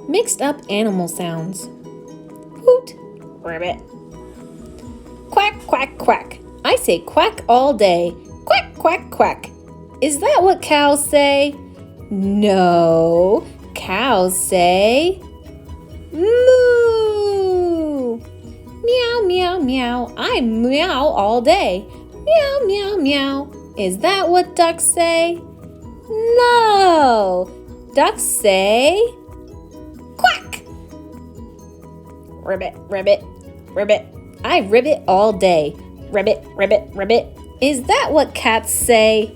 Mixed up animal sounds. Hoot, ribbit. Quack, quack, quack. I say quack all day. Quack, quack, quack. Is that what cows say? No, cows say moo. Meow, meow, meow. I meow all day. Meow, meow, meow. Is that what ducks say? No, ducks say quack. Ribbit, ribbit, ribbit. I ribbit all day. Ribbit, ribbit, ribbit. Is that what cats say?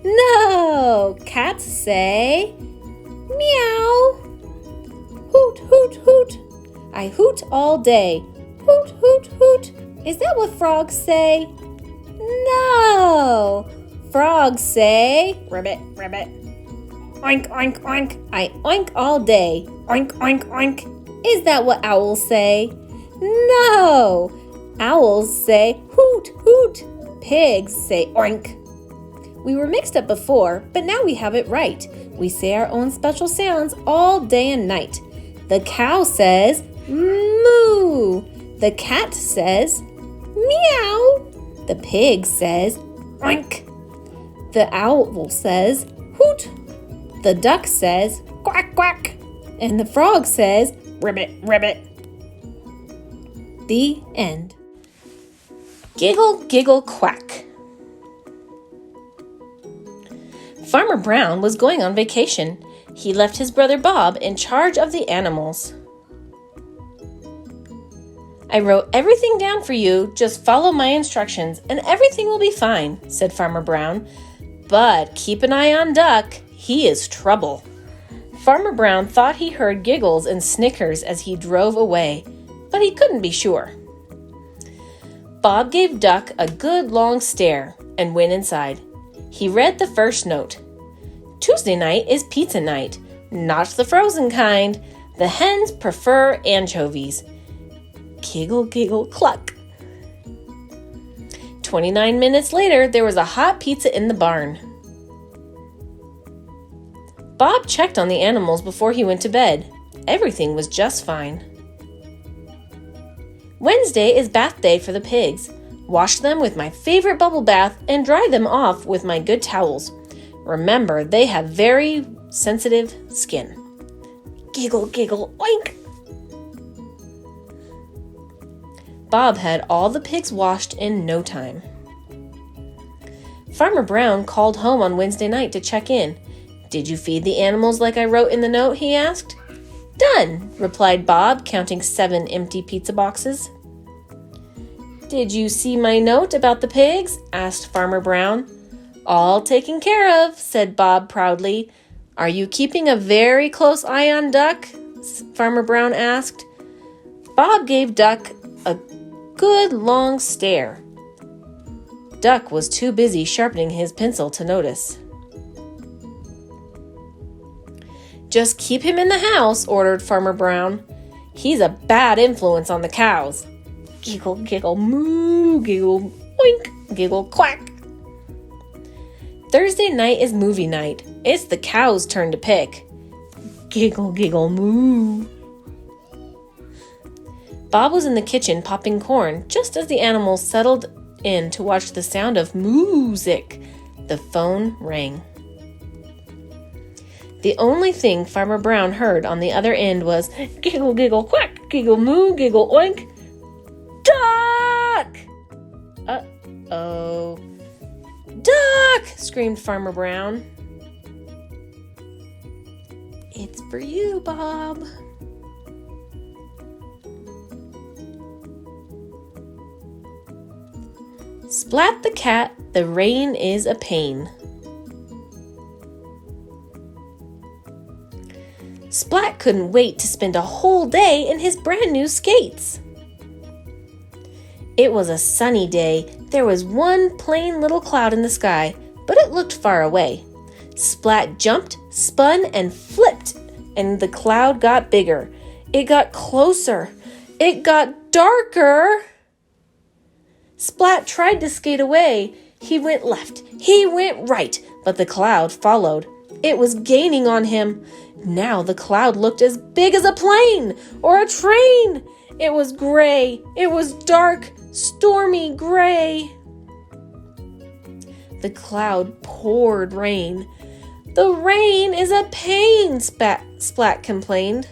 No, cats say meow. Hoot, hoot, hoot. I hoot all day. Hoot, hoot, hoot. Is that what frogs say? No, frogs say ribbit, ribbit. Oink, oink, oink. I oink all day. Oink, oink, oink. Is that what owls say? No, owls say hoot, hoot. Pigs say oink. We were mixed up before, but now we have it right. We say our own special sounds all day and night. The cow says moo. The cat says meow. The pig says oink. The owl says hoot. The duck says quack, quack. And the frog says ribbit, ribbit. The end. Giggle, giggle, quack. Farmer Brown was going on vacation. He left his brother Bob in charge of the animals. I wrote everything down for you. Just follow my instructions and everything will be fine, said Farmer Brown. But keep an eye on Duck. He is trouble. Farmer Brown thought he heard giggles and snickers as he drove away, but he couldn't be sure. Bob gave Duck a good long stare and went inside. He read the first note. Tuesday night is pizza night, not the frozen kind. The hens prefer anchovies. Giggle, giggle, cluck. 29 minutes later, there was a hot pizza in the barn. Bob checked on the animals before he went to bed. Everything was just fine. Wednesday is bath day for the pigs. Wash them with my favorite bubble bath and dry them off with my good towels. Remember, they have very sensitive skin. Giggle, giggle, oink. Bob had all the pigs washed in no time. Farmer Brown called home on Wednesday night to check in. Did you feed the animals like I wrote in the note, he asked. Done, replied Bob, counting 7 empty pizza boxes. Did you see my note about the pigs? Asked Farmer Brown. All taken care of, said Bob proudly. Are you keeping a very close eye on Duck? Farmer Brown asked. Bob gave Duck a good long stare. Duck was too busy sharpening his pencil to notice. Just keep him in the house, ordered Farmer Brown. He's a bad influence on the cows. Giggle, giggle, moo, giggle, oink, giggle, quack. Thursday night is movie night. It's the cows' turn to pick. Giggle, giggle, moo. Bob was in the kitchen popping corn just as the animals settled in to watch the sound of music. The phone rang. The only thing Farmer Brown heard on the other end was giggle, giggle, quack, giggle, moo, giggle, oink. Duck! Uh-oh. Duck! Screamed Farmer Brown. It's for you, Bob. Splat the cat, the rain is a pain. Splat couldn't wait to spend a whole day in his brand new skates. It was a sunny day. There was one plain little cloud in the sky, but it looked far away. Splat jumped, spun, and flipped, and the cloud got bigger. It got closer. It got darker. Splat tried to skate away. He went left. He went right, but the cloud followed. It was gaining on him. Now the cloud looked as big as a plane or a train. It was gray. It was dark, stormy gray. The cloud poured rain. The rain is a pain, Splat complained.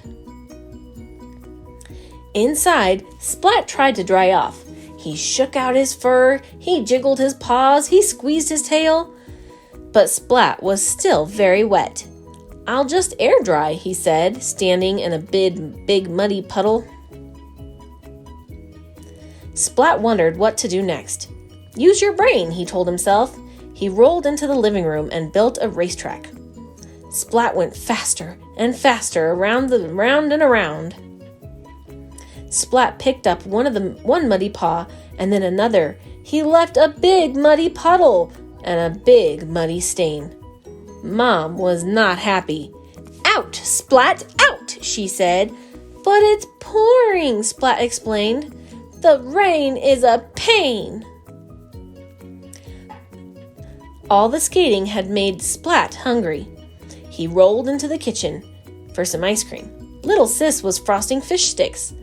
Inside, Splat tried to dry off. He shook out his fur, he jiggled his paws, he squeezed his tail. But Splat was still very wet. "I'll just air dry," he said, standing in a big muddy puddle. Splat wondered what to do next. "Use your brain," he told himself. He rolled into the living room and built a racetrack. Splat went faster and faster, round and around. Splat picked up one muddy paw and then another. He left a big muddy puddle and a big muddy stain. Mom was not happy. "Out, Splat, out," she said. "But it's pouring," Splat explained. "The rain is a pain." All the skating had made Splat hungry. He rolled into the kitchen for some ice cream. Little Sis was frosting fish sticks.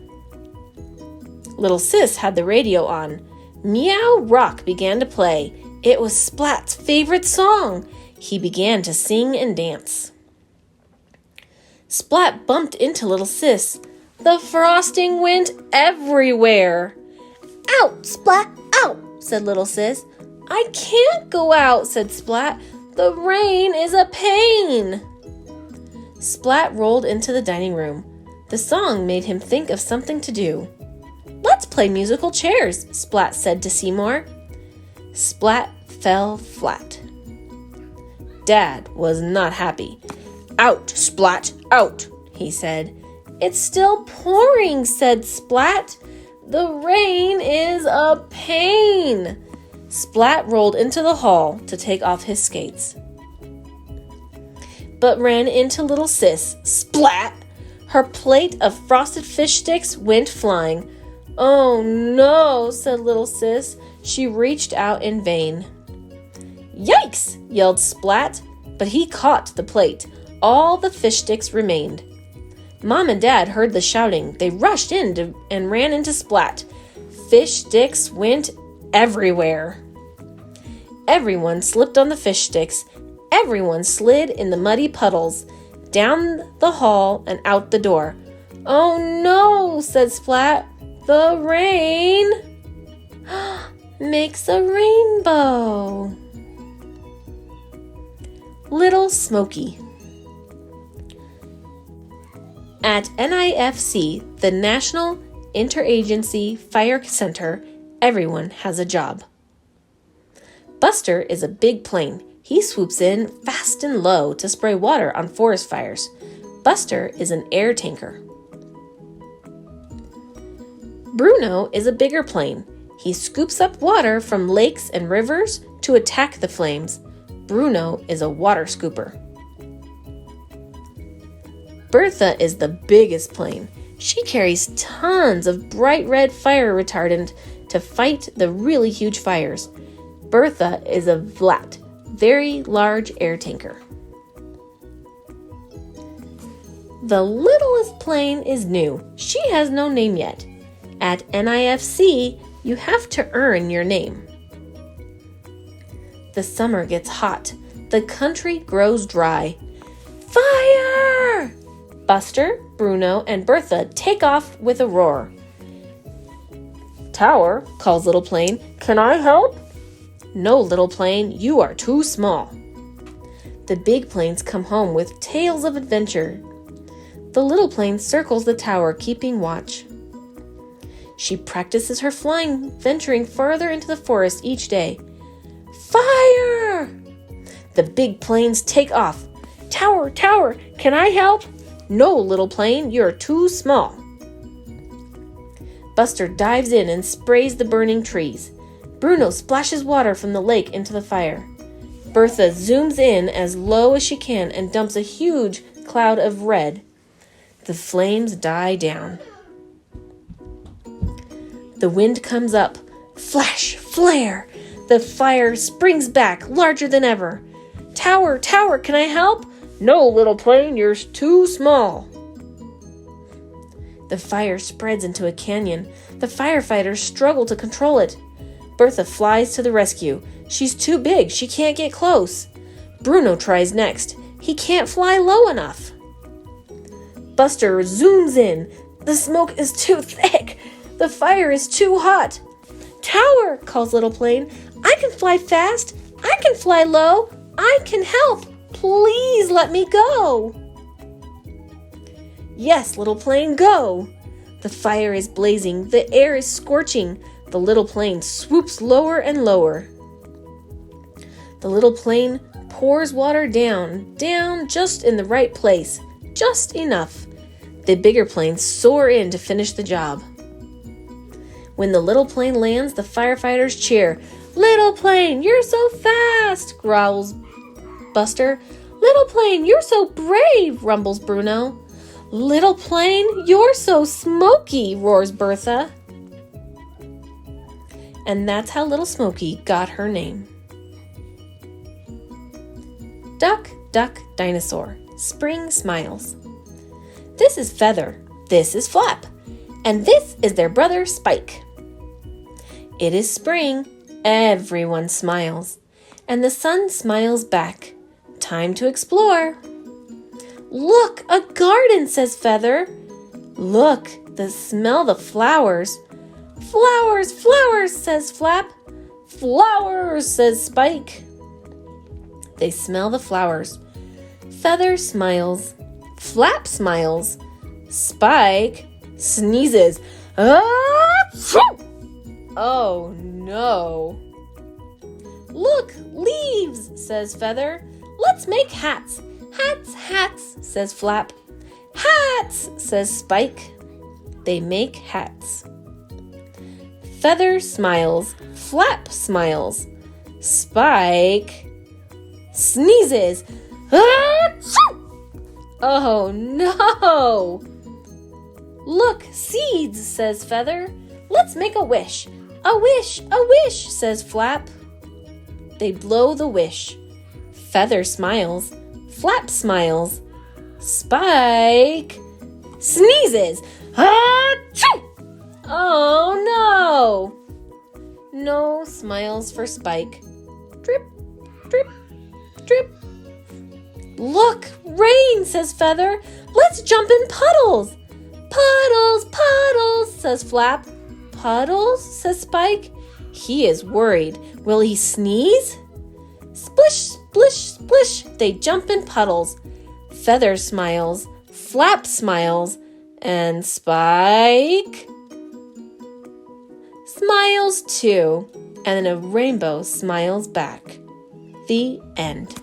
Little Sis had the radio on. Meow Rock began to play. It was Splat's favorite song. He began to sing and dance. Splat bumped into Little Sis. The frosting went everywhere. "Out, Splat, out," said Little Sis. "I can't go out," said Splat. "The rain is a pain." Splat rolled into the dining room. The song made him think of something to do. "Let's play musical chairs," Splat said to Seymour. Splat fell flat. Dad was not happy. "Out, Splat, out," he said. "It's still pouring," said Splat. "The rain is a pain." Splat rolled into the hall to take off his skates, but ran into Little Sis. Splat! Her plate of frosted fish sticks went flying. "Oh no," said Little Sis. She reached out in vain. "Yikes!" yelled Splat, but he caught the plate. All the fish sticks remained. Mom and Dad heard the shouting. They rushed in and ran into Splat. Fish sticks went everywhere. Everyone slipped on the fish sticks. Everyone slid in the muddy puddles, down the hall and out the door. "Oh no," said Splat. "The rain makes a rainbow." Little Smokey. At NIFC, the National Interagency Fire Center, everyone has a job. Buster is a big plane. He swoops in fast and low to spray water on forest fires. Buster is an air tanker. Bruno is a bigger plane. He scoops up water from lakes and rivers to attack the flames. Bruno is a water scooper. Bertha is the biggest plane. She carries tons of bright red fire retardant to fight the really huge fires. Bertha is a VLAT, very large air tanker. The littlest plane is new. She has no name yet. At NIFC, you have to earn your name. The summer gets hot. The country grows dry. Fire! Buster, Bruno, and Bertha take off with a roar. "Tower," calls Little Plane, "can I help?" "No, Little Plane, you are too small." The big planes come home with tales of adventure. The little plane circles the tower, keeping watch. She practices her flying, venturing further into the forest each day. Fire! The big planes take off. "Tower, tower, can I help?" "No, Little Plane, you're too small." Buster dives in and sprays the burning trees. Bruno splashes water from the lake into the fire. Bertha zooms in as low as she can and dumps a huge cloud of red. The flames die down. The wind comes up. Flash, flare! The fire springs back, larger than ever. "Tower, tower, can I help?" No, little plane, you're too small. The fire spreads into a canyon. The firefighters struggle to control it. Bertha flies to the rescue. She's too big. She can't get close. Bruno tries next. He can't fly low enough. Buster zooms in. The smoke is too thick. The fire is too hot. Tower, calls Little Plane. I can fly fast. I can fly low. I can help. Please let me go. Yes, Little Plane, go. The fire is blazing. The air is scorching. The little plane swoops lower and lower. The little plane pours water down just in the right place, just enough. The bigger planes soar in to finish the job. When the little plane lands, the firefighters cheer. Little plane, you're so fast, growls Buster. Little plane, you're so brave, rumbles Bruno. Little plane, you're so Smokey, roars Bertha. And that's how little Smokey got her name. Duck, duck, dinosaur. Spring smiles. This is Feather. This is Flap. And this is their brother Spike. It is spring. Everyone smiles. And the sun smiles back. Time to explore. Look, a garden, says Feather. Look, smell the flowers. Flowers, flowers, says Flap. Flowers, says Spike. They smell the flowers. Feather smiles. Flap smiles. Spike sneezes. Oh no. Look, leaves, says Feather. Let's make hats. Hats, hats, says Flap. Hats, says Spike. They make hats. Feather smiles. Flap smiles. Spike sneezes. Oh no! Look, seeds, says Feather. Let's make a wish. A wish, says Flap. They blow the wish. Feather smiles. Flap smiles. Spike sneezes. Oh no! No smiles for Spike. Drip, drip, drip. Look, rain, says Feather. Let's jump in puddles. Puddles, puddles, says Flap. Puddles, says Spike. He is worried. Will he sneeze? Splish, splish, splish. They jump in puddles. Feather smiles. Flap smiles. And Spike smiles too. And then a rainbow smiles back. The end.